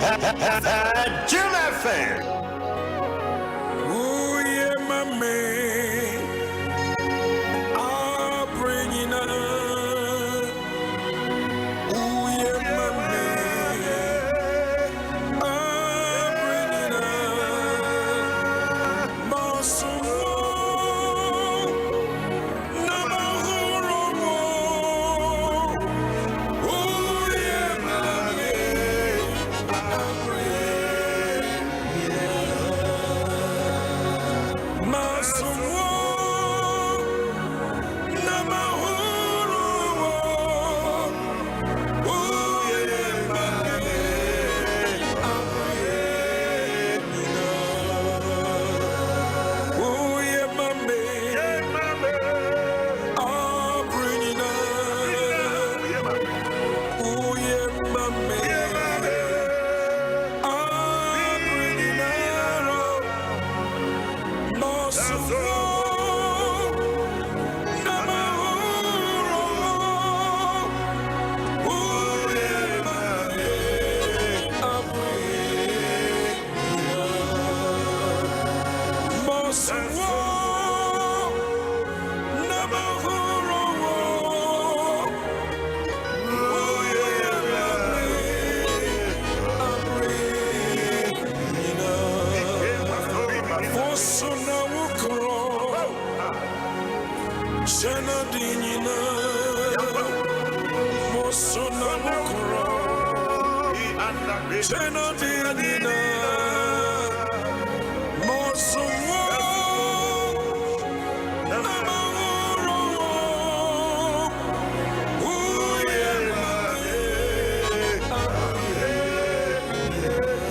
Adom FM. Oh yeah, my man, I'll bring it up. Oh yeah, my man, I'll bring it up. Masomo, namahoro. Oh yeah, my man, I'll bring it up. Masomo, namahoro. Oh yeah, my man, I'll bring it up. Oh yeah, my man, I'll bring it up. Oh yeah, my man, I'll bring it up. Masomo, namahoro. Oh yeah, my man, I'll bring it up. Masomo, namahoro. Oh yeah, my man, I'll bring it up. Fosso na wukro, shana dinina. Fosso na wukro, shana dinina. Masomo, namahoro. Oh yeah, my man, I'll bring it up.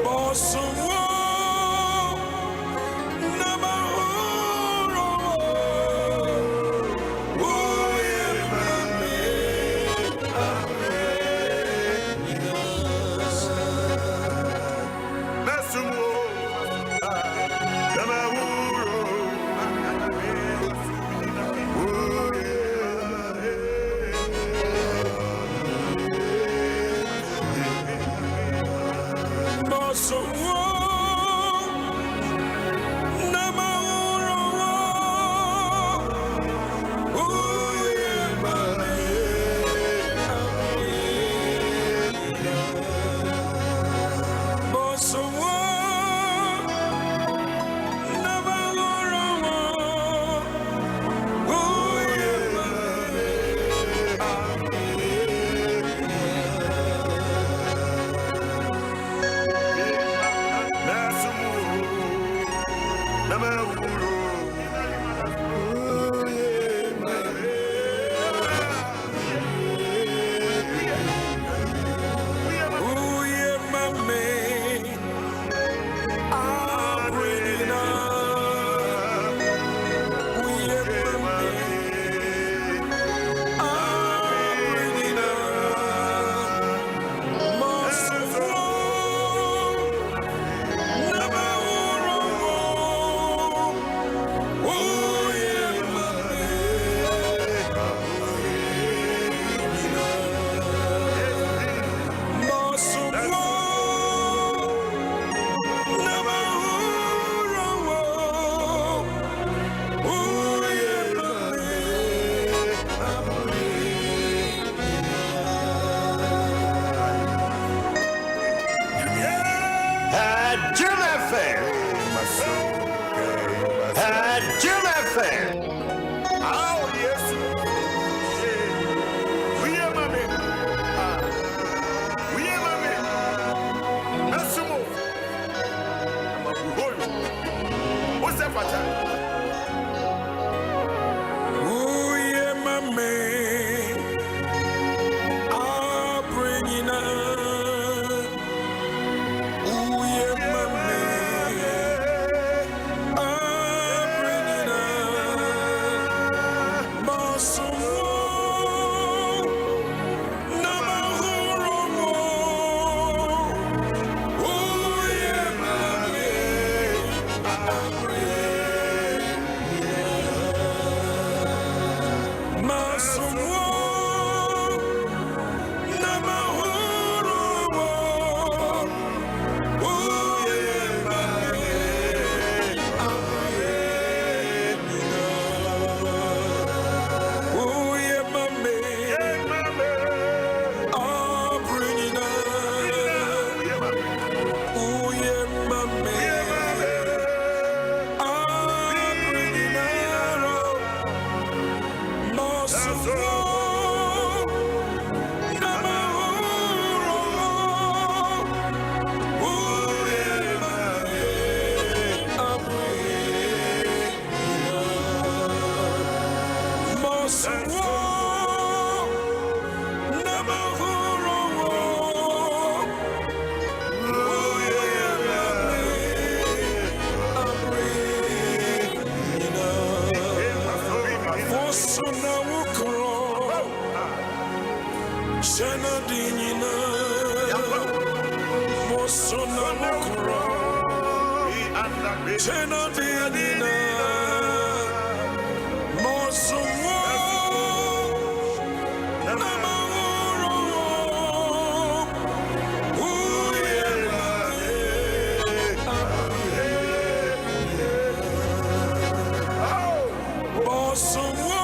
Masomo, namahoro. Oh yeah, my man, I'll bring it up. Masomo, namahoro. Oh yeah, my man, I'll bring it up. Masomo, namahoro. Oh yeah, my man, I'll bring it Oh yeah, my man, I'll bring it up. Oh yeah, my man, I'll bring it up. Masomo, namahoro. Oh yeah, my man, I'll bring it up. Masomo, namahoro. Oh yeah, my man, I'll bring it up. Adom FM. Adom FM. Oh, yes. We are mommy. We are mommy. Nasumo. What's that for? Oh yeah, my man, I'll bring it up. Oh yeah, my man, I'll bring it up. Shanadinina Mosona Mokoro Shanadinina Mosumo Namahoro Mosumo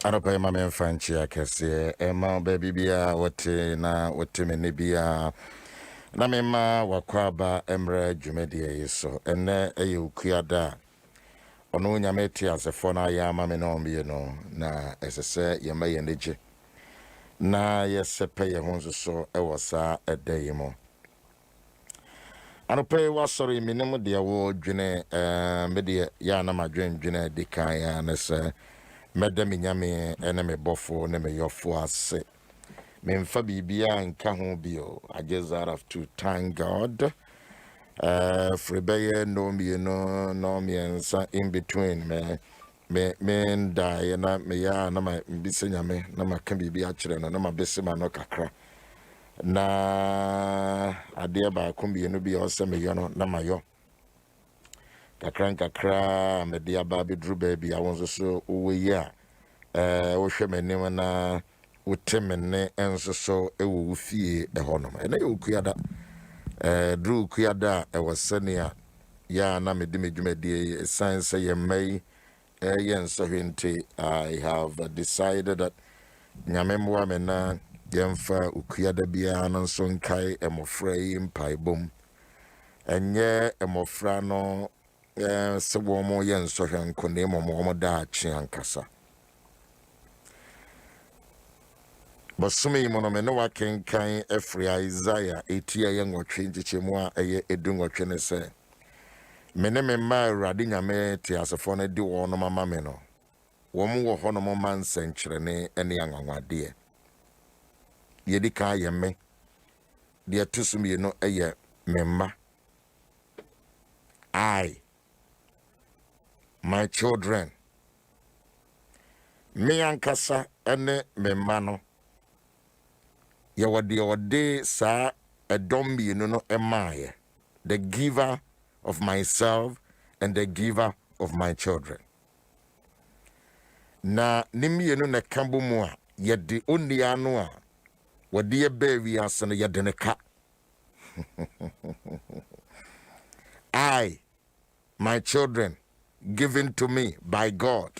Aropa ma me fanchi akese ema baby bia wote na wote me bia na me ma wakwaba emre dwumedie yeso ene eye ukuada ono nyame ti asefo na ya ma me no mbie no na esese ye ma ye neje na yesepe ye honso so ewosa edeyimo aropa wa sori minim de wo dwene me de ya na madwendwene de kan ya na se Madam Yami and me bofo ne me yofo ase. Me mfa bibia nka ho bio. I just have to thank God. Fribeye no me nsa in between me ndai na me ya na ma mbise nyame na maka bibia kire no na ma bese ma no kakra. Na ade ba ko bi no bi o se me yo no na ma yo. Kakra me dia ba be dru ba bi awon so owe yi a wo hwe menim na wotemene enso so ewo fie ehonom ene ye okuada dru okuada ewosene ya na me de medwumadie science ye mai ye nso hwente. I have decided that nyamemwa me na yemfa okuada bia no nso nkai emofra yi mpaibom enye emofra no se wo mo ye nso hwenko ne mo da achi ankasa bosumi mo no me no wakenkan efri Isaiah etia ye nwotwe nchichemu a eye edu nwotwe ne se me ne me ma awurade nyame te asefo no di wo no mama me no wo mo wo ho no mo man senkyere ne ene anwanwade ye di ka ye me de atusumi no eye memma my children me ankasa ene memma no ye wode sa Adom no emaye, the giver of myself and the giver of my children. Na nimi no na kambo mu a ye de onia no a wode ye ba wi asene ye de ne ka. My children given to me by God.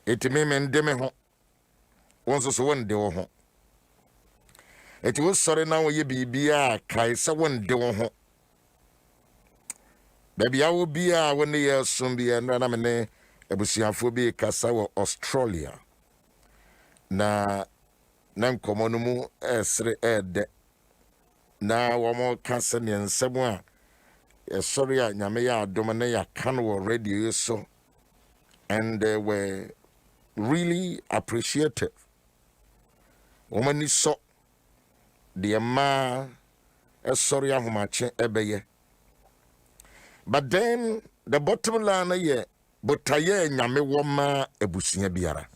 It me mende me ho. Wonso so wonde wo ho. It was sorry now ye bibia kai sa wonde wo ho. Baby I will be a when ye soon be and na me ne ebusiafo bi kasa wo Australia. Na nkomo no mu esre ede. Na wo mo kasa ne nsem a sorry nyame ya adom na ya kan wo radio so, and they were really appreciative. Woman so the ma sorry ahomache ebeye. But then the bottom line ye botaye nyame wo ma ebusia biara.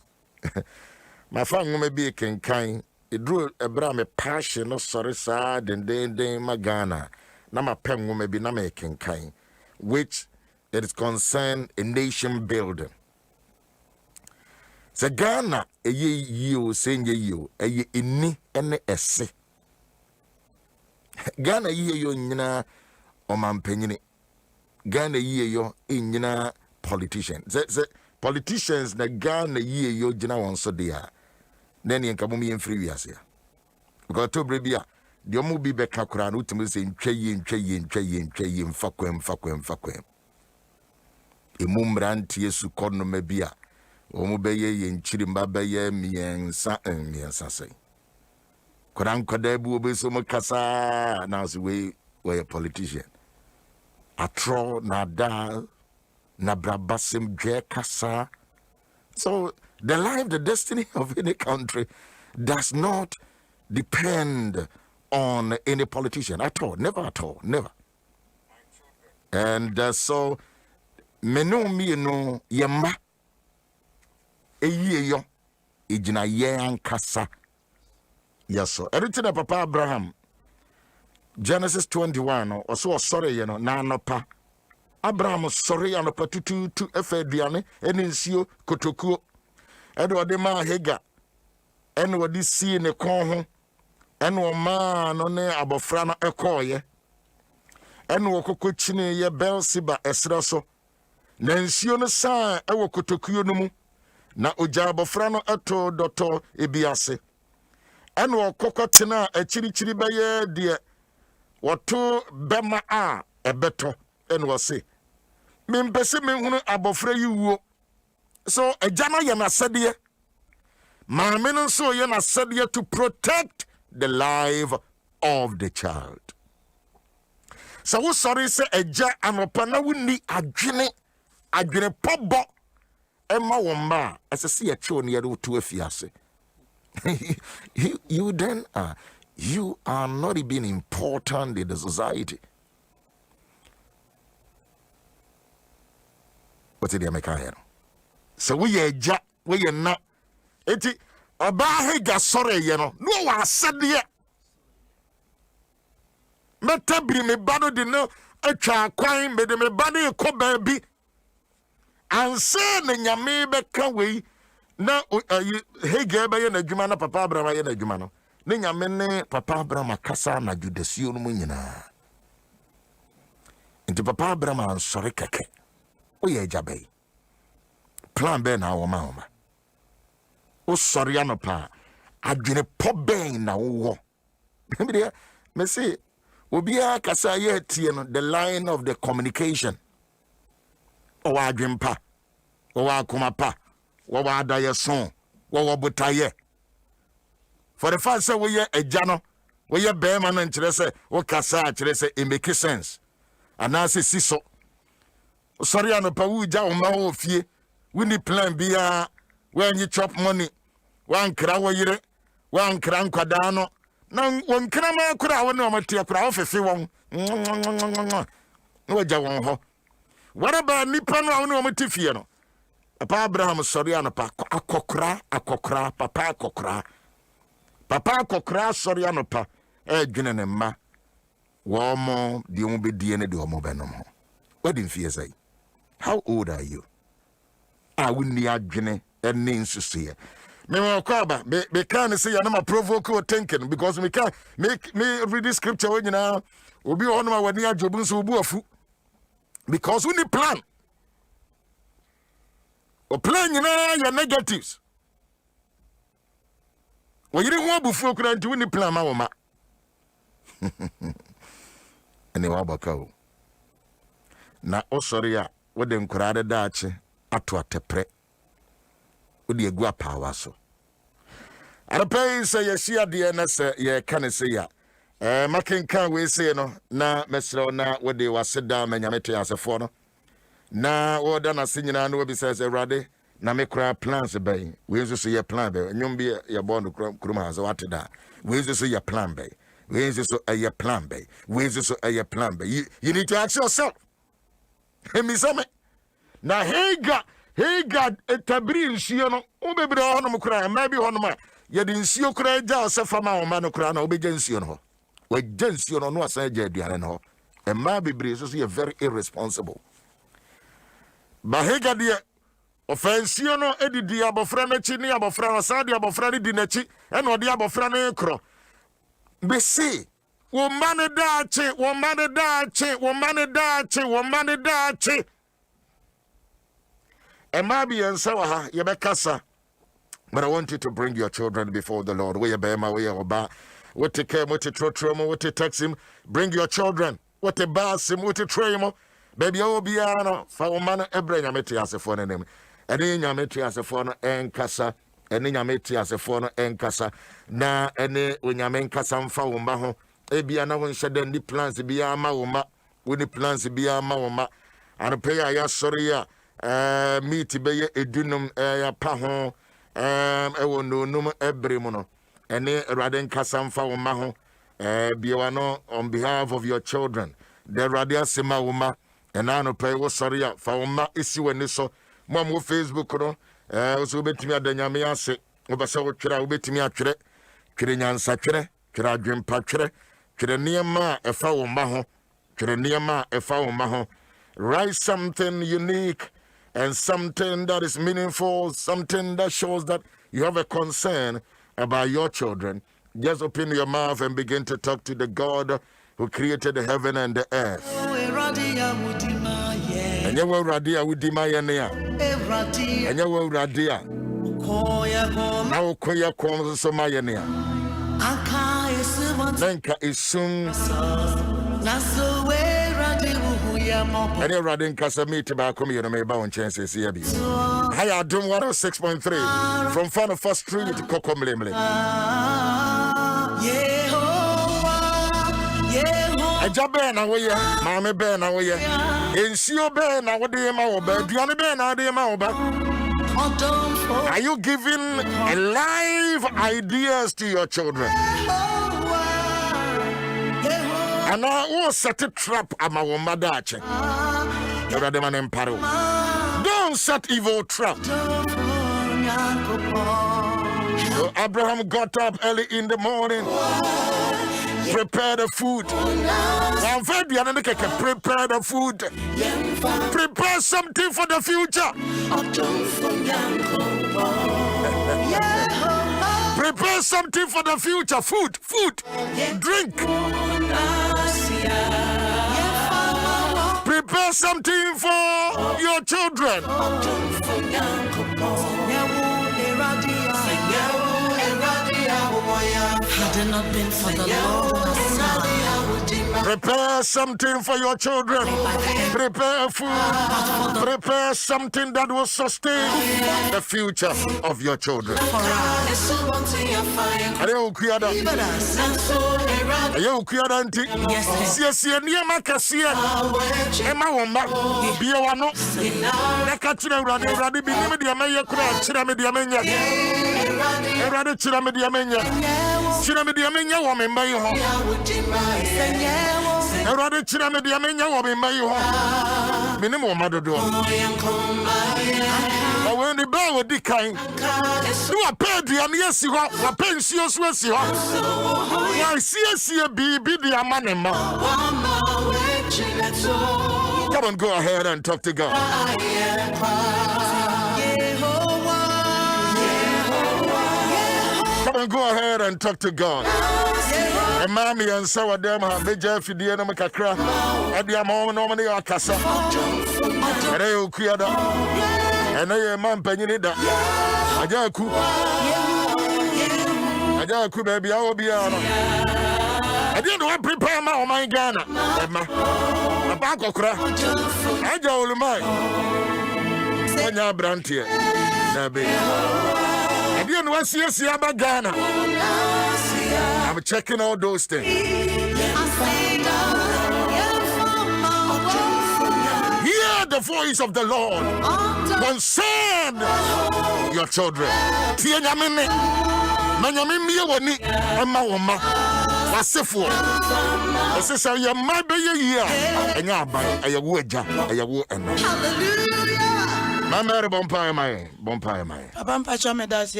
My fan me be kenkan edru ebra me passion no sorry sa den magana. Na ma pen wo be na me kenkan, which it is concerned a nation building. Se Ghana eye yio senye yio eye ini ene ese. Ghana ye yo nyina omampanyini. Ghana ye yo nyina politicians. Se politicians na Ghana ye yo jina won so dia. Then yen kabumi yen free wiase. Because to brebia the omu bi beka kura no utimi se ntwaye mfakwem. Emumranti yesu kono mabia. Omu beye yen chiri mbabeye miensa sei. Kuran kodebu obeso mukasa na so we a politician. Atro na da na brabasim dwe kasa. So the life, the destiny of any country does not depend on any politician at all. Never at all. Never. And so, menu me no yema eyi yo ejina ye ankasa. Yes, so everything that Papa Abraham, Genesis 21, or so sorry, you know, na nopa. Abraham sorry anopa tutu efe duane ene nsio kotokuo. Edo de ma hega. Ene wodi sie ne kon ho. Ene o ma no ne abofra no ekoye. Ene wo kokochine ye Belsiba esra so. Na nsio no sa ewo kotokuo no mu. Na oja abofra no eto doto ebiase. Ene wo kokotena achirichiri baye de woto bema a ebeto. Ene wo se mimpese menhunu abofra yi wuo. So ejana ye na sede maame no so ye na sede to protect the life of the child. So wo sorry say eja anopa na wuni adwene pobo ema wo ma asese ye twe oni ye do to afiase. You then you are not even important in the society. What's the American? So we are ja, we are not. Eti Abahega sorry, you know. No one said yet. Metabri me bado de no a cha kwine me de me body ko baby. And say ne nyame beka we na hege ba ye na dwuma na Papa Abraham ye na dwuma no. Ne nyame ne Papa Abraham akasa na judasio no mu nyina. Nti Papa Abraham sorry keke. Oye jabe plan be na wo ma o sorry anopa adwene po ben na wo me say obia kasa ye tie no the line of the communication o wa adwempa o wa akoma pa wo wa adaye son wo botaye for the fact say we ye agya no we ye be ma no nkire say wo kasa akire say it make sense anase siso sorry anopa wuja o ma wo fie we need plan bia when you chop money wan kra wo yire wan kra nkwada no na won kra ma kra wo no matia kra wo fefe won no ja won ho what about nipa no wo mati fie no Papa Abraham sorry anopa akokra papa akokra sorry anopa dwene ne ma wo mo de wo be die ne de wo mo benom ho wedding fie say. How old are you? I wouldn't be adwene and names to see. Me can say I'm a provoke or thinking because we can't make me read the scripture when you know will be on my wedding job so because we need plan. Or plan you know your negatives. Well, you didn't want before could do any plan, my woman. And they were about na osoria wode nkurade daache ato atepre wode egua power so arapay say yesia de na say ye kan say ya makenkan we say no na mesro na wode waseda manyamete asefo no na woda na sinyina no obi say rade na me kra plans bay we so ye plan bay nyom bi ye bond kuruma so wateda we so ye plan bay we so ye plan bay we so ye plan bay you need to ask yourself. Emisame na hega etabri nsio no obebre hono mkura maybe hono ma ye de nsio kura ja osefa ma oma no kura na obeje nsio no we je nsio no asa ja aduane no e ma bebre so ye very irresponsible ba hega de offensio no edidi abofra na chi ni abofra no sa de abofra ni di na chi e no de abofra no ekro be see Woman dache. Emabi and Sawaha, Yabekasa. But I want you to bring your children before the Lord. Where Bema, where Oba, what to care, what to trotroma, what to text him. Bring your children. What to bass him, what to tremo. Baby, Obiano, Fawman, Ebrania Metias a phone name. And in your Metias a phone and Casa. And in your Metias a phone and Casa. Na, and when your main Casa and Fawmaho. Ebia na won shede ndi plans bia ma wo ma woni plans bia ma wo ma an pay ya sorry ya meet be ye edunum ya pa ho e wo no num ebre mu no ene Awurade nkasa mfa wo ma ho Biwano, on behalf of your children, the Radia Sima Uma, and I no pay was sorry for Uma issue and so. Mom, Facebook, also bet me at the Yamiase, Obaso, Chira, bet me at Chire, Chirinyan Sacre, Chira Dream Patre, Chireniama, a foul maho, Chireniama, a foul maho. Write something unique and something that is meaningful, something that shows that you have a concern about your children. Just open your mouth and begin to talk to the God who created the heaven and the earth. And you will radia with Dimaya. And you will radia. Now, Koya Kons so Mayania. Nenka is soon. And you're riding Casamite back home, you may bound chances here. Hi, Adom 106.3 from Fun of First Street to Kokomlemle. A job ben away, Mamma Ben away. In Sio Ben, I would do my over. Diana Ben, I do my over. Are you giving live ideas to your children? And I will set a trap at my mother. Don't set evil trap. So Abraham got up early in the morning, prepare the food. Prepare the food. Prepare something for the future. Prepare something for the future. Food, drink. Prepare something for your children. Had it not been for the Lord, prepare something for your children. Prepare food. Prepare something that will sustain the future of your children. When the bell would decline, do a pay and yes, you are a pension. I see a baby, the man. Come on, go ahead and talk to God. Come on, go ahead and talk to God. And mommy and so them have major Fidiana Macacra, and the amount normally are Cassa. And they will create that. And I am man penny that. Ajaku, baby, I will be on. I didn't want to prepare my Ghana. A back of crack. I don't mind. When you're brandy, I didn't want to see about Ghana. I'm checking all those things. Hear the voice of the Lord. Concern your children.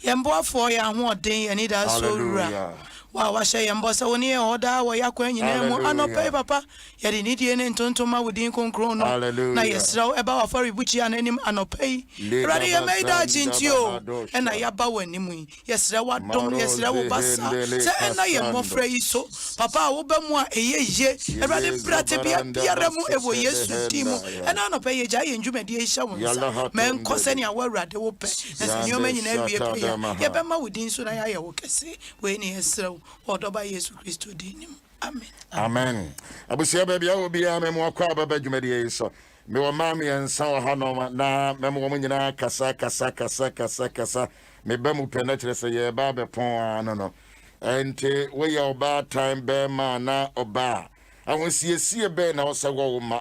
Yembo for ya one day and it has so wow, I say Yembo so near order where ya queen no pay papa. Yet in Indian and Tontoma within Concrono. Now yes, so about for which you and him and pay. Ready, I made that into you and I about him. Yes, I what don't yes, I will pass. And I am more afraid so. Papa will be more a year. I rather brat a piaramu ever yes to Timo and I don't pay a giant mediation. Men costing your word rather open as you mean in every player. Yabama within soon I will say when he is so or by Jesus Christ to him. Amen. Amen. Abusia baby, I will be a memoir crab about you mediation. So, me wa mommy and son Hanoma na memo woman kasa. Me bemu penetrate say ye babe pon no. Ente we your bad time be man na oba. I want see be na osa wo ma.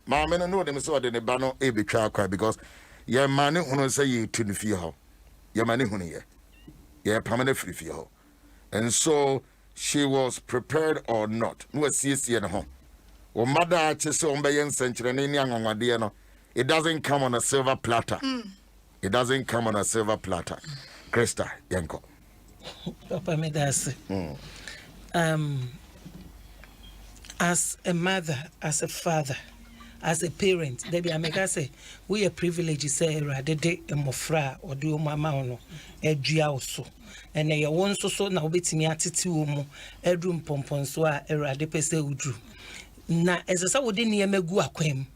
Ma me no know them so de ne ba no e betwa kwa because ye man hunu say ye tu ne fie ho. Ye man hunu ye. Ye permanent free fie ho. And so she was prepared or not. No CC and home. Or mother chese ombeyen century no. It doesn't come on a silver platter. It doesn't come on a silver platter. Krista, Yanko. Papa Medasi. As a mother, as a father, as a parent, Debbie, I make us say, we are privileged to say, Radede, a mofra, or do mama ono, a also. And a one so now bit me attitude, a room pompon so a radepese udru. Na, as a saw didn't near me go aquem,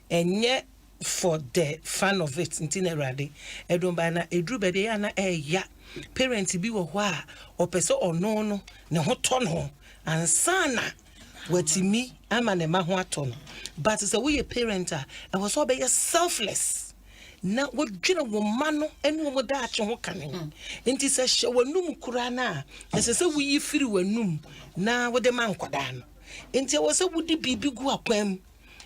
and yet for the fun of it, in Tinerade, a don't buy a drew bediana a ya, parents be wa or peso or no, no hot ton and sana. Wati me, I'm an emahuaton. But as a way a parent, I was all be selfless. Now, what general woman and woman that you coming. And it says, show a num kurana. As I say, we feel a num. Now, what the man quadan. And there was a woody baby go up when.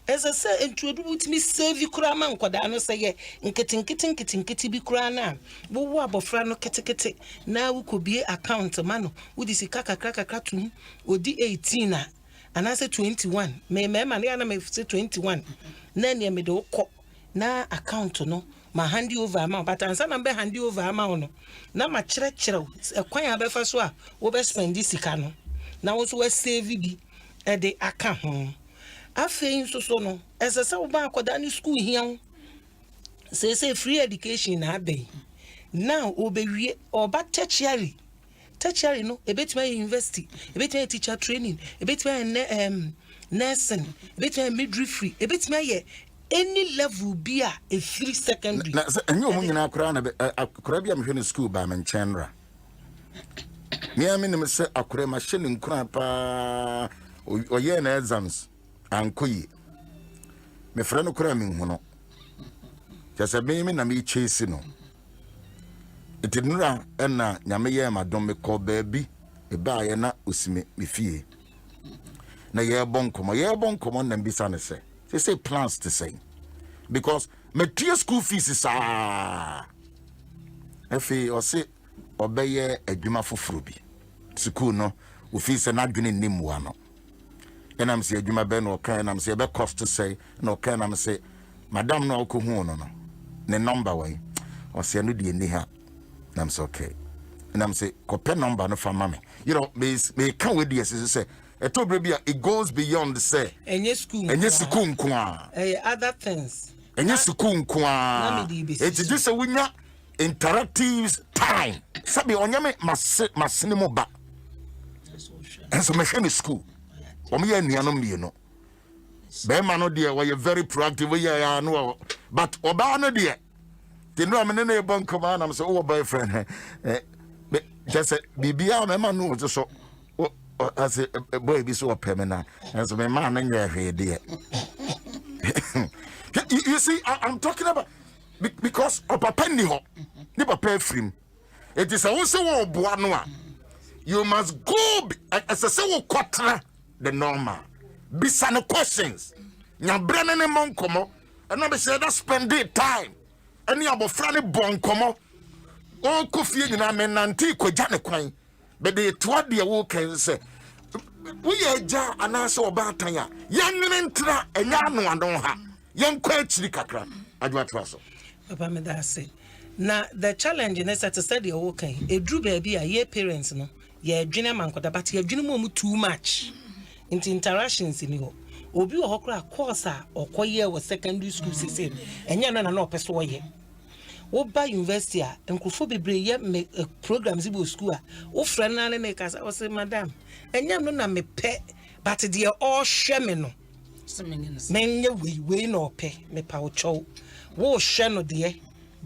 As I say, introduce me, save you craman quadano say, in kitty be crana. But what about Frano Ketty? Now we could be account a man who is a cracker cartoon or D18. And I said 21. May Mariana may say 21. Nanny made a cock. Na account no. My handy over amount, but I'm some handy over amount. Now my church, a quite a befa over spend this cano. Now also a save be at the account. I feel so no. As a South Bank or Danny school here. Say free education in Abbey. Now obey or but tertiary. Tertiary no, a bit my university, a bit my teacher training, a bit my nursing, a bit my midwifery, a bit my any level be a 3 secondary. And you woman a crown a Caribbean in school by Manchandra. Me, I mean, say a cram machine in crapa or yen exams and kui. Me friend of cramming, no. Just a baby and me chasing. It didn't run and Yamaya, my don't me call baby, a buyer na usime me fee. Na ye bon come on and be son say. They say plans to say. Because material school fees is Efe or say obey a juma for frubi. School no, who fees are not getting nimuano. And I'm say juma ben or can I'm say about cost to say, no can I'm say, Madame no kuhono no. Ne number way or say no di niha. I'm so okay. And I'm say, copy number no for mommy. You know, me can't wait yes, say. It goes beyond the say. And yes, school. And yes, other things. And yes, it's just a winner interactive time. Sabi onyame masinimo ba. And so machine school. Omi and Yanom, no. Bemano dear, why you're very proactive, yeah, no. But Obama dear. The no man in bon command, I'm so boyfriend. Just a BBR, my man knows so. As a boy be so permanent, as my man and your head, dear. You see, I'm talking about because of a penny hop, never pay free. It is also a boanoa. You must go as a so quarter the normal. Be some questions. Now, Brennan and Moncomo, and I say that spend day time. Any about Franny Boncomo, all coffee in a man antique with Janet. But they toward the walk and say, we are jar and also about Tanya. Young Nentra and young one don't have. Young Quetchy Cacra. I do trust. Papa Medasi. Now, the challenge is to study a walking. A drew baby, a year parents, no. Ye junior man, but ye junior too much into interactions in you. Obi or Hokra course or choir was secondary school system, and yana no persuade. What by university and could be brilliant make programs in school. Oh, friend, and make us, I was saying, Madam, and you know, me pet, but dear all shamino. Many we no pay, me power chow. Wo shano dear,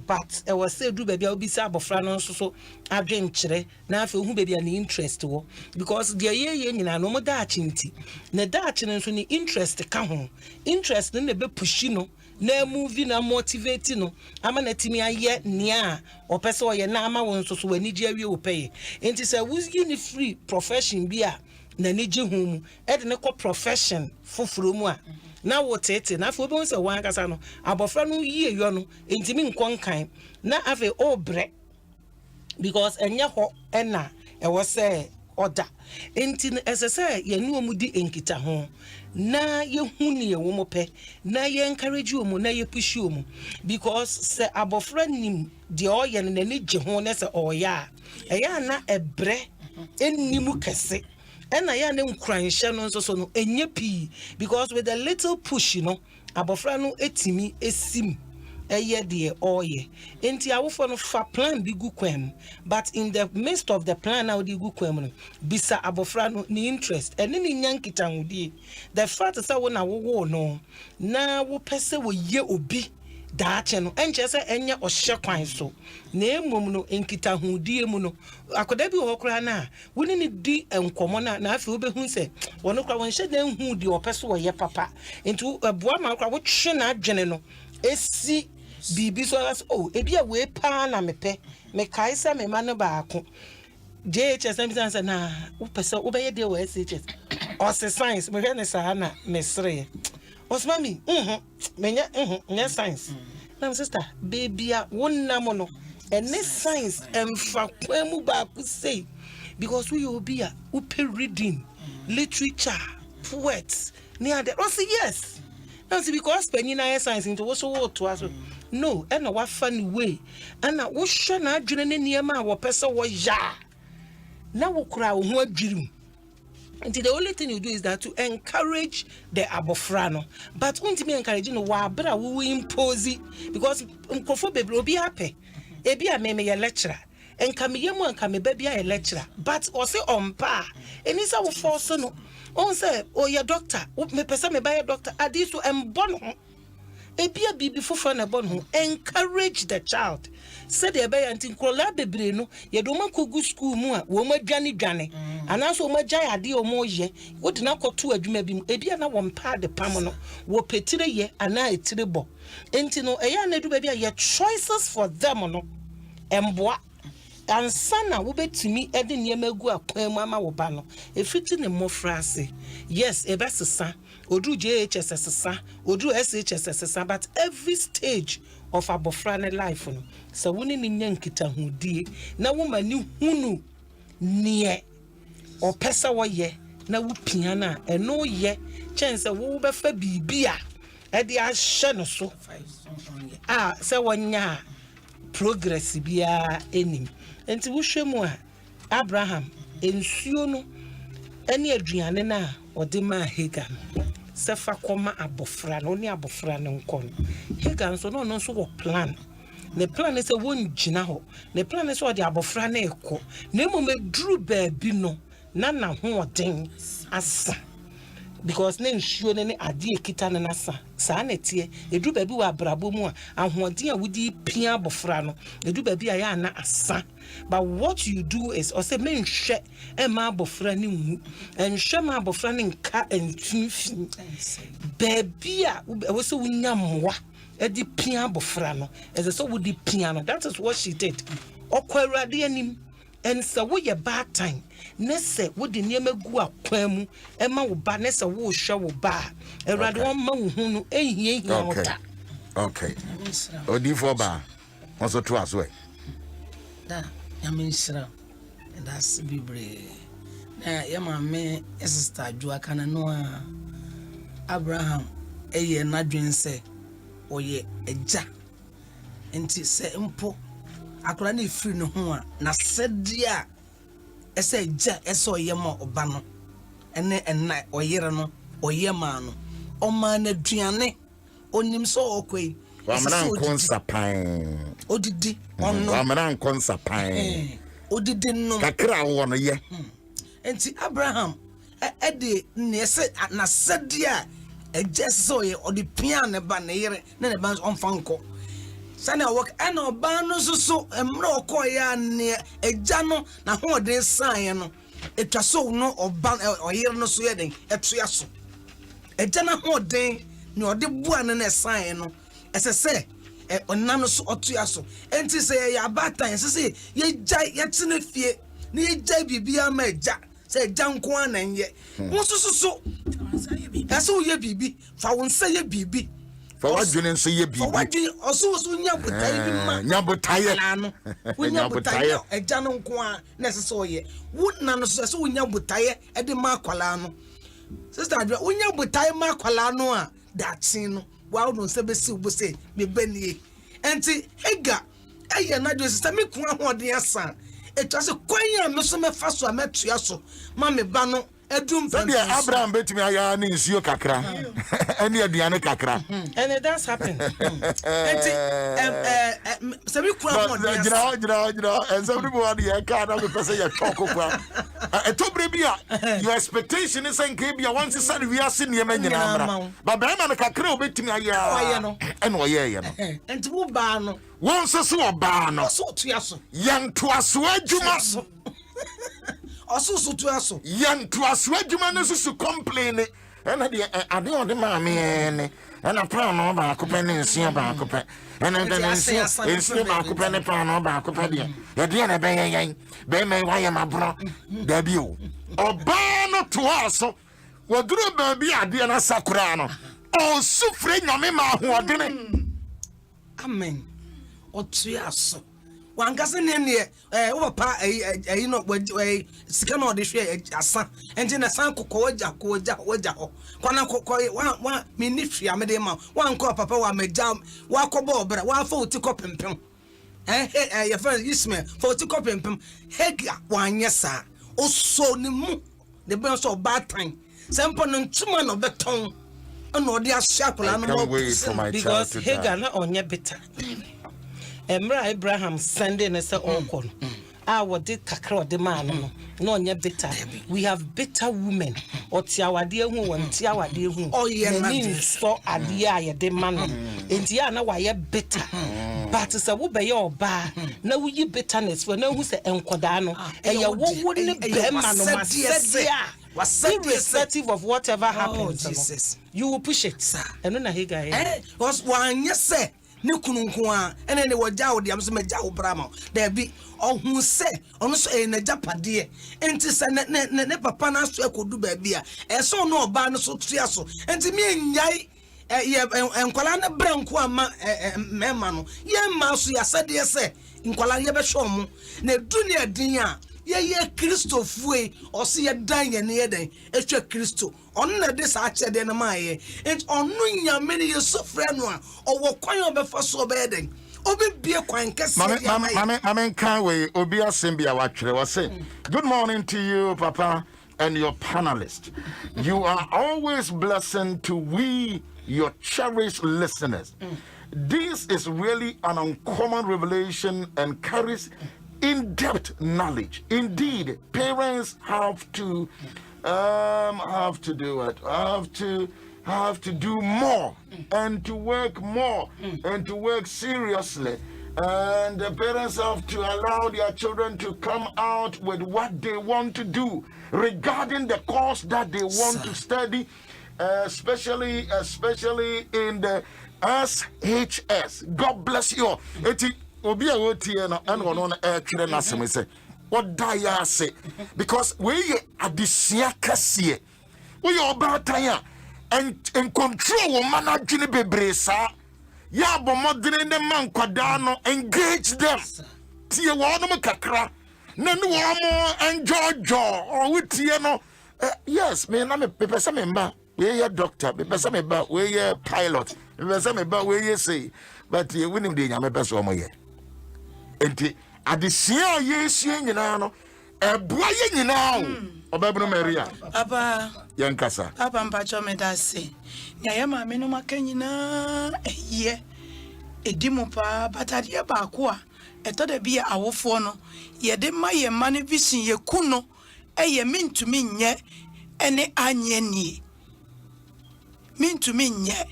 but I was say, do baby, I'll be sab of Franon so I drink chere, now for who baby an interest to because dear ye no more dachinty. Ne dachin and any interest to come home. Interest in the be pushino. Na movie na motivate no ama na timi aye nia o pese o ye na ama won so so ani gye awie o pay enti say wuzi ni free profession bi a na ni gye hu mu e de ne ko profession foforo mu a na wo tete na afo be say wan kasa no abofra no yie yo no enti mi nkonkan na ave o bre because enya ho na e wo say order. Enti as I say, ye no mu di enkita ho. Na ye hu ne ye wo mo pe. Na ye encourage you mo, na ye push you mo. Because se abofra nim de oye ne ni gye ho na se oya. Eya na ebre ennimu kese. Ena ya ne nkranhye no so no enye pi because with a little push abofra no etimi esim eye de oye enti awofo no fa plan bi gu kwam but in the midst of the plan now di gu kwam no bisa abofra no ni interest ene ni nyankita hudie the fact say wo na wo no na wo pese wo ye obi daache no enche se enye ohye kwan so na emom no enkita hudie mu no akoda bi wo kra na woni ni di enkomo na afi wo behu se wono kra won hye dan hu di opese wo ye papa enti boa ma kra wo twe na adwene no esi bibi so as ebi a we pa na mepe me kai se me ma no baako JHS am say na wo pese wo be ye de wo SHS or science me hwe ne sa na me sere Osmami, nya science. Now, sister, baby, wonamo no. And this science, fa kwemu ba ku say, because we will be reading, literature, poets, near the. Oh, say yes. Now, see, because penny science into also to us. No, and a what funny way. And a what shall not join near my or person was ya. Now, we cry what dream. And the only thing you do is that to encourage the abofrano. But when me encouraging wa bra we impose it because nkofo baby will be happy. Ebi a me lecturer. And come yemu and come baby a lecturer. But or say on pa. And is our force no. On say oh your doctor. Me person me buy a doctor. Adi so embon. Ebi a bibi fofo na bon ho. Encourage the child. Said the bay anti krola bebre no ye do man kogu school mu a wo ma dwane anaso wo ma jai ade o mo ye wo de na koto adwuma bi mu ebi na wo mpa de pam no wo petire ye ana etire bo enti no eya na du ba bi a ye choices for them no emboa ansana wo betimi ede niam agu akwan mu ama wo ba no efiti ne mofra ase yes e besesa odu JHS sesa odu SHS sesa but every stage of abofrane life no so woni ni nyankita hudie na wo mani hunu nie opesa wo ye na wo pia na eno ye chance wo be fa bibia e de ahye no so se wonya progress bia enim enti wo hwemu a Abraham ensuo no ene aduane na ode ma Hagar sefa koma abofra no ni abofra ne nkon Hagar so no so wo plan ne plan is a won gina ho ne plan is o de abofra na ekọ na emomeduru baabi no na ho oden asa because ne nsuo ne ade ekita ne nasa saa na tie eduru baabi wa abrabo mu a ahoden a wudi pia abofra no eduru baabi a ya na asa but what you do is or say men hwe e ma abofra ne hu enhwe ma abofra ne nka entunfin baabi a wo so wunya mmoa edi pia abofra no eze so wudi pia no that is what she did okwawrade anim and so we a bad time nese wudi niam agu akwan mu e ma wo ba nese wo hwe wo ba awrade won ma wo hu no ehie ota okay odi for ba won so to aso e da yaminsira and that's bibre na yama me sister Joa kana no Abraham eye na dwense oye eja enti se mpo akora na efiri no ho a na sedia ese eja ese oye ma oba no ene enna oyere no oye ma no o ma na duane onim so okoi wamana konsapan odidi onno wamana konsapan odidi no kakra wo no ye enti Abraham ede ne se na sedia ejeso ye odi pia ne ba ne yere ne ba on fanko sana work and oba no so emre okoya ne eja no na ho de san no etwa so no oba oyere no so ye den etua so eja na ho de ne odi bua ne na san no esese onam no so otua so enti se ya batan esese ye jai ye tene fie ne ye jai bibia ma eja se janko ananye wo so ase wo ye bibi fa wo nsa ye bibi For what you say ye be. For what you also nyabutaye nyabutaye. Nyabutaye e jano kwa necessary. Would none so nyabutaye e de makwala no. Sister Adra, nyabutaye makwala no a that sin wow no se be say me benie. Enti ega eye na do sister me ku ahode asan. It was a kwanya me so me fa so ametua so. Ma me ba no edum so dia Abraham betimi aya na nsuo kakra ene aduane kakra and it does happen enti se me kura mo gira and somebody bo ade ka na me pese ya talk kwa etobre bia your expectation is enke bia once say we are seen yema nyina amra ba ba na kakra obetimi aya ene oye ye no enti wo ba no won se so oba no so tua so yanto aso adwuma so osusu to aso yanto aso adwuma no susu complain ena de ade on de maame ne ena plan no ba akopɛ ne nsia ba akopɛ ena de nsia ba akopɛ ne plan no ba akopɛ de ye de na be yen be me wa ye mabro da bi o oba no to aso woduro ba bi ade na sakura no o sufre nyame ma hoɔdene amen otu aso wangase ne wo papa no sika no de hwe asa enti na san kokɔ waja ho kwana kokɔ wa me ni hwe amede ma wanko papa wa magya wa kɔbɔ obra wa fa oti kɔpempem ya fa Ismail fa oti kɔpempem hega wanyɛ sa oso ne mu de be so batan sempo no ntuma no beton no ode ahya kola no because hega na onye bitter Emra Abraham Sunday na say onko no what did kakra de man no onye bitter we have bitter women otiawade hu wantiawade hu ni so ade aye de man enti ya na waye bitter but say wo be ye oba na wo yi bitterness for na hu say enkoda no eye wo ne be man no masedia irrespective of whatever happens Jesus you will push it eno na hega was one say ne kununku a ene ne wogya wo de am so magya wo brama da bi ohun se ono so na japade enti se ne papa na so ekodu ba bi a so no oba no so tua so enti me nyai enkwala ne branku ama mema no ye ma so ya sade se nkwala ye be hwo mo na dunia din a ye Kristo fue o se ye dan ye ne ye dan etwa Kristo on na de sa chede na maye et onu nyame ne ye sofre no a owo kwan obefa so obeden obi bie kwan kese mame kan we obi asembia wa twere wo say good morning to you papa and your panelists. You are always blessing to we your cherished listeners. This is really an uncommon revelation and carries in-depth knowledge. Indeed, parents have to do it. Have to do more and to work more and to work seriously. And the parents have to allow their children to come out with what they want to do regarding the course that they want to study, especially in the SHS. God bless you all. Obi a wotie na eno no na twere na asem se wodaya ase because we adesua kase we obatan a en control wo managing bebre sa ya bomodene ne man kwada no engage them tie wo no kakra na no wo mo enjoy or wotie no yes me na me pese me mba we ye doctor me pese me ba we ye pilot me pese me ba we ye say but ye winim de nyame pese o mo ye enti adesia yesu nyina no eboa ye nyina o obabunu Maria aba yankasa aba mpacho medase nya ye ma me no maka nyina eye edimu pa batade ba ko a eto da bia awofo no ye de ma ye ma ne vision ye kuno eye mintumi nye ene anye ni mintumi nye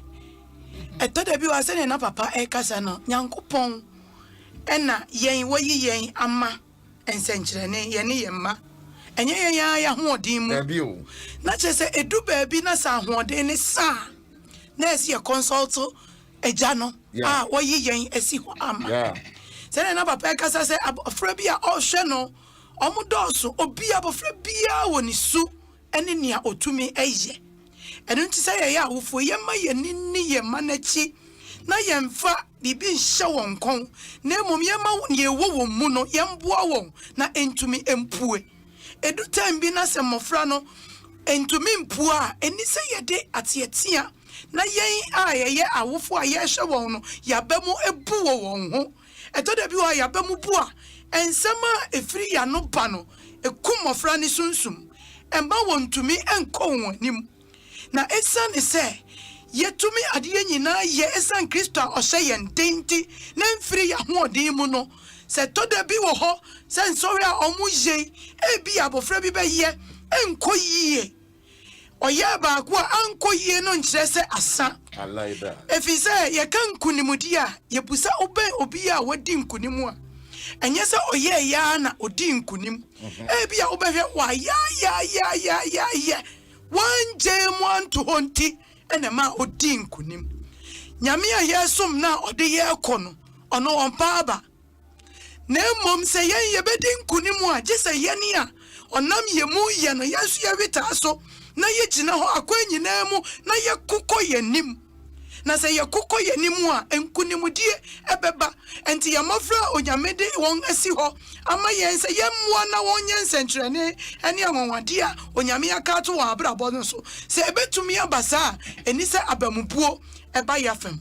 eto da bi wa se ne na papa kasa no nyankopon ena yen wayi yen ama ensenkyerene ye ne yemma enye yen ya hoodin mu na chese edu baabi na sa hoodin ne sa na esi ye consult eja no wayi yen esi ho ama se na papa kasa se afra bi a ohwe no omudoso obi abofra bia woni su ene nia otumi eye ɛno nti sɛ yɛyɛ awofo yɛma yɛni ni yɛ ma n'akyi na yɛmfa bibi nhyɛ wɔn kɔn na mmom yɛma yɛwɔ wɔn mu no yɛmboa wɔn na entumi empue edu time bi na sɛ mmɔfra no entumi mpue a ɛni sɛ yɛde ateatea na yɛn a yɛyɛ awofo a yɛhwɛ wɔn no yɛaba mu ebu wɔ wɔn ho ɛtɔ da bi wɔ yɛaba mu bu a ensɛm a efiri ya no ba no ekum mmɔfra ne sunsum ɛmba wɔn ntumi ɛnkɔ wɔn anim na ɛsiane sɛ yɛtumi adeɛ nyinaa yɛ ɛsan Kristo a ɔhyɛ yɛn denti na mfiri yɛ ahoɔden mu no sɛ tɔda bi wɔ hɔ sɛ nsɔre a ɔmo yɛ ebi abɔfra bi bɛyɛ ɛnkɔ yie ɔyɛ baako a ankɔ yie no nkyerɛ sɛ asa ɛfiri sɛ yɛka nkunimudi a yɛbusa wobɛn obi a wadi nkunimu a ɛnyɛ sɛ ɔyɛ yaa na ɔdi nkunim ebi a wobɛhwɛ wa ya wangye mu anto hɔ nti ɛna ma ɔdi nkunim nyame a yɛsom na ɔde yɛkɔ no ɔno ɔmpa aba na mmom sɛ yɛn yɛbɛdi nkunim a gye sɛ yɛne a ɔnam yɛ mu yɛ no yɛnso yɛwetaa so na yɛgyina hɔ akwan nyinaa mu na yɛkokɔ yɛnim na sɛ yɛkokɔ yɛnim a nkunimudie ɛbɛba enti yɛmɔfra onyame de wɔn asi hɔ ama yɛn sɛ yɛmmoa na wɔnyɛ nsɛnkyerɛnne ɛne anwanwade a onyame aka to wɔ abrabɔ no so sɛ ɛbɛtumi aba saa ɛni sɛ abamubuo ɛba yɛfam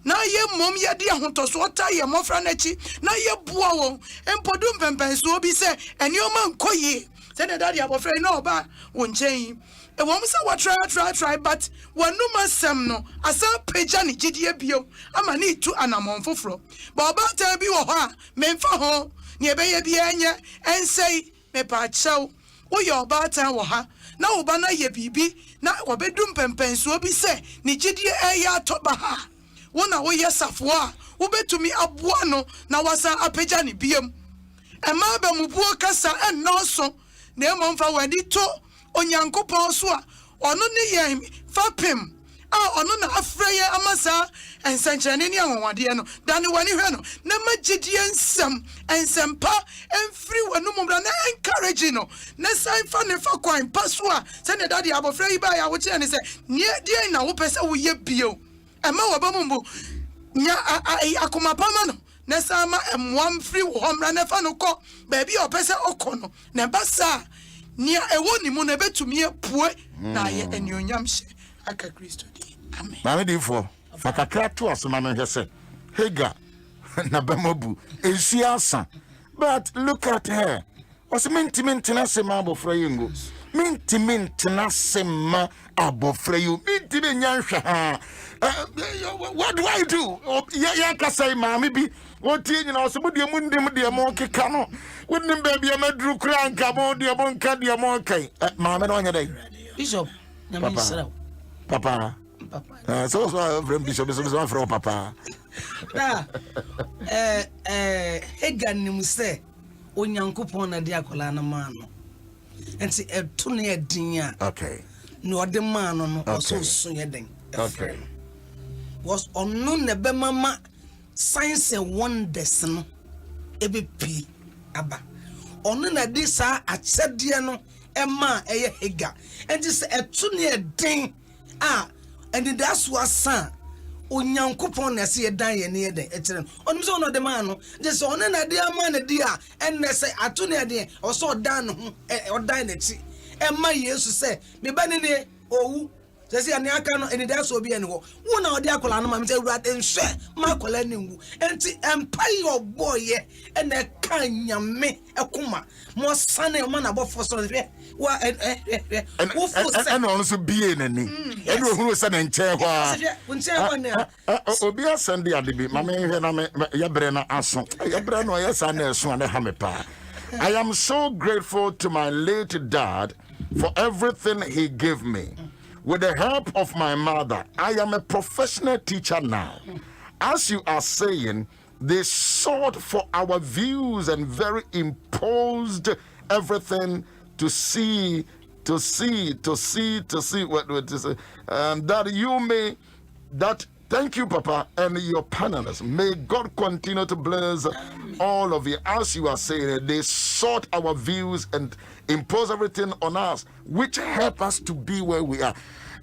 na yɛmmom yɛde ahotɔsoɔ ta yɛmɔfra n'akyi na yɛboa wɔn mpɔdu mpɛmpɛnsoɔ bi sɛ ɛnneɔma nkɔ yie sɛdeɛ dade abɔfra yi na ɔba wɔ nkyɛn yi ɛwɔm sɛ wɔtry but wɔnum asɛm no asa pagya ne gyidie bio ama ne itu anammɔn foforɔ ba ɔbaatan bi wɔ hɔ a memfa ho ne ɛbɛyɛ biara nyɛ ɛnsɛe mepaakyɛw woyɛ ɔbaatan wɔ ha na woba no yɛ biribi na wɔbɛdu mpɛmpɛnsoɔ bi sɛ ne gyidie ɛyɛ atɔba ha wo na woyɛ safoɔ a wobɛtumi aboa no na wasa apagya ne biam ɛma abamubuo kasa ɛnnɔɔso na mmom fa w'ani to onyankopɔn so a ɔno ne yɛn fapem a ɔno na afrɛ yɛn ama saa nsɛnkyerɛnne ne anwanwadeɛ no dane w'ani hwɛ no na magyedie nsɛmpa ɛmfiri w'anom mmra na encourage no na san fa ne fa kwan pa so a sɛne dade abɔfra yi baa yɛ a wokyerɛ ne sɛ deɛ na wopɛ sɛ woyɛ bio ɛma wɔba mu mbo nya akoma pa ma no na san ma ɛmmoa mfiri wɔ hɔ mmra na fa no kɔ baabi a ɔpɛ sɛ ɔkɔ no na ɛba saa nia ewo ni mu na betumi apue na ye enionyam hye aka Kristo di amen mame di fo fakakra to asoma me hwe se hega na bamobu esuasa but look at her was mentiment se ma abofra yengo mentiment se ma abofra yu mentime nyanhwe ha what do I do ya kasai mame bi wotie nyina so modie mu ndem de mo keka no wonim ba bia maduru kura nka mo de mo nka de mo kai mame no nya dai Bishop na me sra papa so from Bishop so from papa na ega nim se onyankopon na de akola na ma no enti eto na edin a okay no de ma no no so so ye den okay was onu ne be mama science and wonders no ebepi aba onu na di sa akyɛdeɛ no ɛma ɛyɛ hega enti sɛ ɛto ne ɛden a ɛde daso asa onyankopɔn na ɛsɛ yɛdan yɛ ne yɛden ɛkyerɛ no ɔnim sɛ ɔno de ma no de sɛ ɔno na de ama na di a ɛnnɛ sɛ ato ne ɛden ɔsɛ ɔdan no ho ɔdan n'akyi ɛma yesu sɛ meba ne ne owu sɛ ane aka no eni da so obi ene ho wo na odi akola no ma me sɛ urade nhwɛ ma akola ne ngu enti empire oboye ene ka nyame ekoma mo sane ma na bofo so hwɛ wa wo fo sɛ ene on so bie nani ene ohuru sɛ ne nkyɛn hɔ a nkyɛn hɔ ne obi asɛnde ade bi ma me hwɛ na me yɛbrɛ na aso yɛbrɛ no yɛ sa na ɛso na ha me pa I am so grateful to my late dad for everything he gave me. With the help of my mother, I am a professional teacher now. As you are saying, they sought for our views and very imposed everything to see what to say. That you may, that thank you, Papa, and your panelists. May God continue to bless all of you. As you are saying, they sought our views and impose everything on us, which help us to be where we are.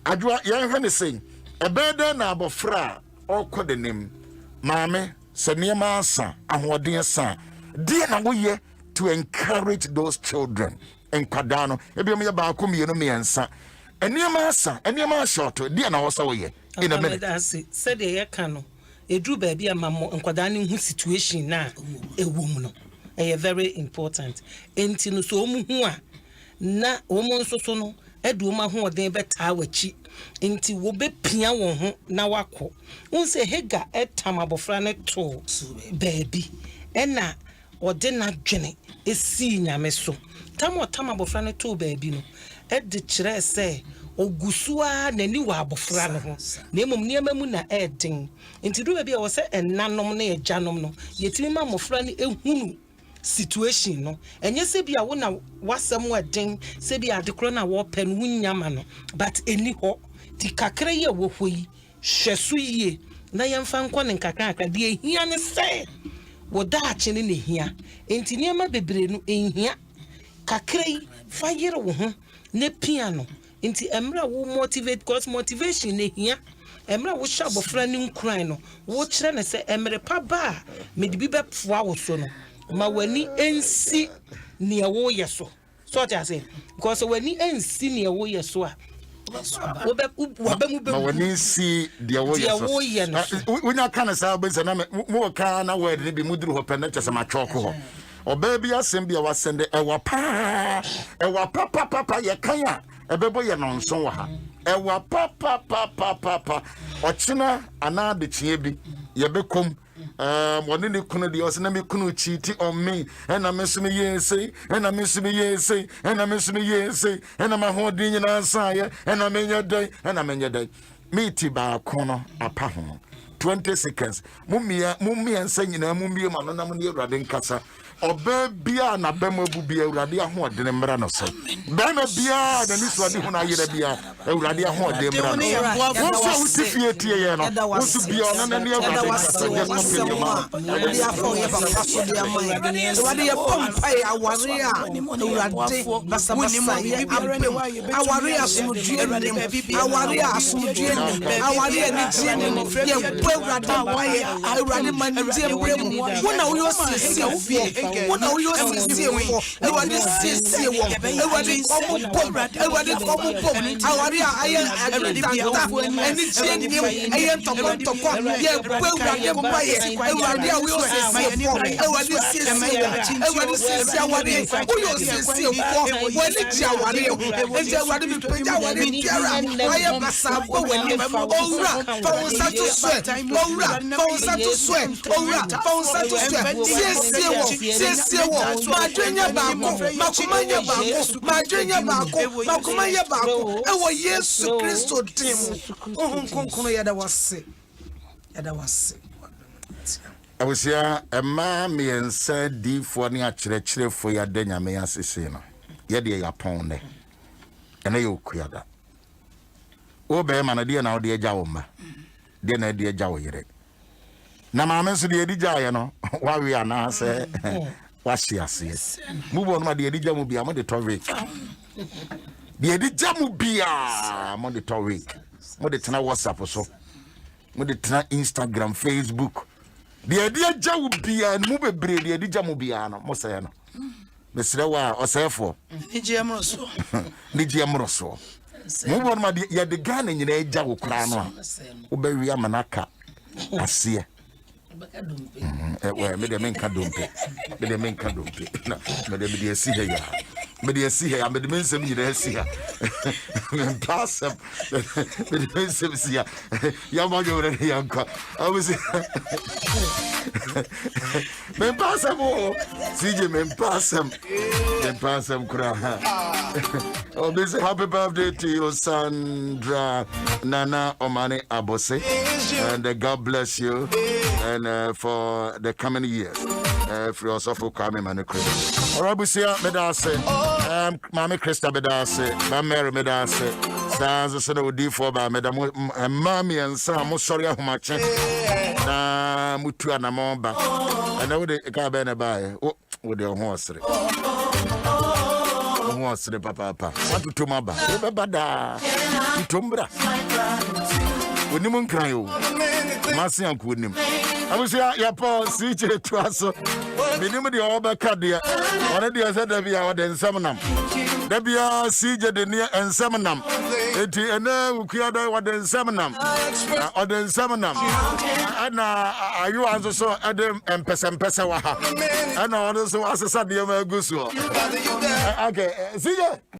adwa yan hwe ne sen ebeda na abofra okode nim maame se niema asa ahoden sa die na woye to encourage those children enkwada no ebiom ye ba akomienu miensa eniema asa eniema short die na wo sa woye in a minute said ye ka no edru ba bia mammo enkwada ne hu situation na ewum no very important enti no so mu hu a na omo nso so no edu ma ho oden beta wachi enti wo be pia won ho na wako unse hega etam abofra ne to baby ena ode na dwene esi nyame so tam abofra ne to baby no edi kire se ogusua nani wa abofra no ho na emom niema mu na eden enti du baby wo se enanom na ejanom no yetimi ma abofra ne ehunu situation no enye se bia wo na wasem wadin se bia adekro na wo pen wunyama no but eni ho ti kakra ye wo hoi hweso yie na yemfa nko ne nkaka aka de ehia ne se wo da ache ne hia enti niema bebre no ehia kakra yi fa yere wo ho ne piano enti emra wo motivate cause motivation ne hia emra wo sha bofra ne nkran no wo kire ne se emre pa ba me de bi be foa wo so no ma wani ensi ne wo yeso so what I say because wani ensi ne wo yeso a ma wani ensi de wo yeso wonya kana sa be se na mo ka na word ne bi muduru ho pɛ na kyesa ma twoko ho oba bi asem bi a wasende ewa pa ye kan a ebebo ye no nso wa ha ewa pa ochina ana de chie bi ye bekom woni ne kunu de osena me kunu chiti on me ena me so me yesi ena me so me yesi ena me so me yesi ena ma ho de nyina nsa ye ena me nya dai miti ba kono apa ho 20 seconds mumia nsa nyina mumie ma no na mo ne Awurade nkasa oba bia na bema bu bia Awurade ahoɔden mmra no so bema bia na nisuade ho na ayere bia Awurade ahoɔden mmra no so wo so fie tie ye no wo so bia na na ne Awurade nkasa ye no pele ma Awurade afɔ ye ba faso de ama Awurade ye pompai aware a Awurade basabasa ye aware asomdue aware asomdue aware ni tie ni ye Awurade boye Awurade mantie bremu wona wo yo sisi ofie wona wo yo sisi wo Awurade sisi wo Awurade komo bom aware aye agredanta eni tie ni aye tokotoko ye Awurade boye Awurade wo yo sisi wo Awurade sisi aware wo yo sisi wo woni ti aware enti Awurade bi peja aware biara aye basabo woni owura fa wo sato swe owura fonsa to swe owura fonsa to swe siesie wo madwenya baako makomanya baako madwenya baako makomanya baako ewo Yesu Kristo dim ohunkonkono yada wase abusia ema miensa difo ne akyerɛkyerɛfo ya da nyame asese no ye de ya pon ne ene ye okuada wo be ma na de na wo de agya wo ma de na de agya wo yere na maame so de edigya ye no wawe ana se wahye ase mu bo no ma de edigya mu bia mo de towe de edigya mu bia mo de towe mo de tena WhatsApp so mo de tena Instagram Facebook de edigya wo bia mu bebre de edigya mu bia no mo sey no mesre wa osefo ni jiamroso mu bo no ma de ya de Ghana nyina egya wo kra no wo be wi amanaka ase me de menka dompe na me de esi he ya me de mensem nyina esi ha me pasam me de mensem si ya ma jo re ya nka awusi me pasam o sije me pasam kura oh this happy birthday to you Sandra Nana Omane Abose and God bless you and for the coming years for yourself for coming man Christ Orabusia medase Mama Christa medase Mama medase Sanzo so no di for ba medam mami ensa mo sori ahomache na mutu anamomba and we dey ka be na bae wo dey ho osere was the papa. What to Maba? Bada. Tumbra. When you cry, Massy and Kunim. I was your paw, CJ to us. Minimum the Obercadia. One of the other Debia than Samanam. Debia CJ the near and Samanam. And then we create what then Samanam. Or then Samanam. And are you also Adam and Pesawaha? And also as a Sadia Gusu. Okay, see ya.